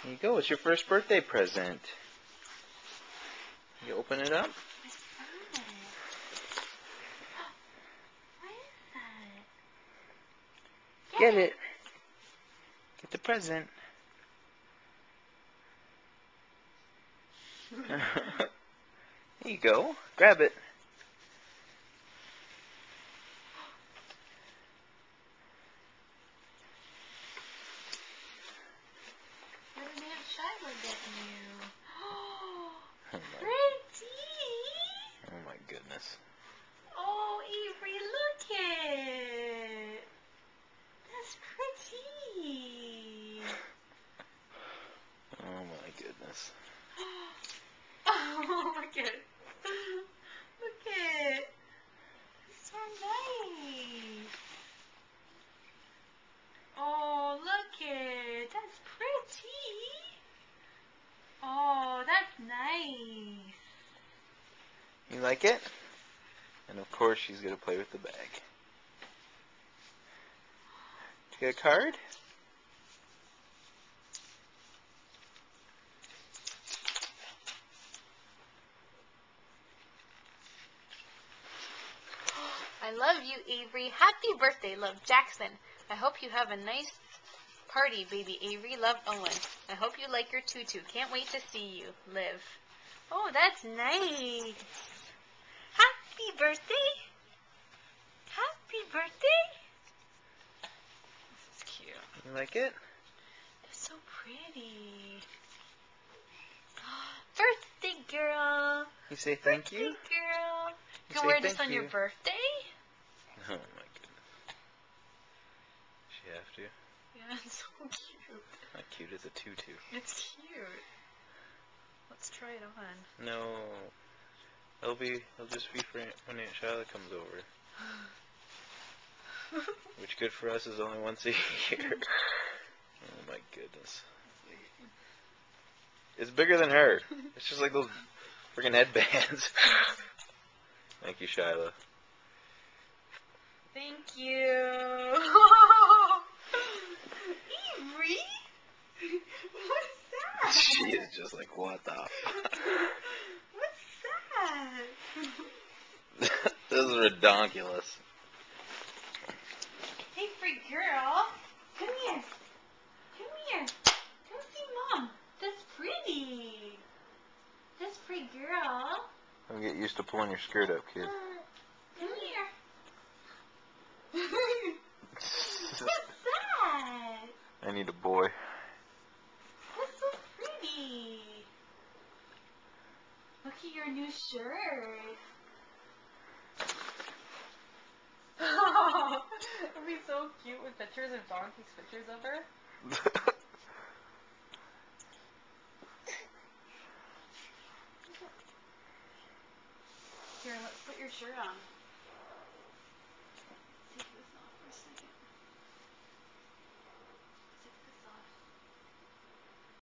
Here you go. It's your first birthday present. You open it up. What's that? What is that? Get it. Get the present. Here you go. Grab it. What did Aunt Shyla get you? Oh Pretty! my goodness. Oh, Avery, look it! That's pretty! Oh my goodness. Oh, look it! Look it! It's so nice! Oh, look it! That's pretty! Oh, that's nice! You like it? And of course she's going to play with the bag. You get a card? I love you, Avery. Happy birthday, love, Jackson. I hope you have a nice party, baby Avery. Love, Owen. I hope you like your tutu. Can't wait to see you. Liv. Oh, that's nice. Happy birthday. Happy birthday. This is cute. You like it? It's so pretty. Birthday girl. You say thank you? Birthday girl. You say can wear this thank on your you. birthday? Oh my goodness. She have to? Yeah, it's so cute. How cute is a tutu? It's cute. Let's try it on. No. It'll just be for when Aunt Shyla comes over. Which good for us is only once a year. Oh my goodness. It's bigger than her. It's just like those freaking headbands. Thank you, Shyla. Thank you. Avery? What's that? She is just like, what the? What's that? This is redonkulous. Hey, free girl. Come here. Come here. Come see Mom. That's pretty. That's pretty girl. Don't get used to pulling your skirt up, kid. Come here. What's that? I need a boy. That's so pretty. Look at your new shirt. It'll be so cute with pictures if Dawn takes pictures of her. Here, let's put your shirt on.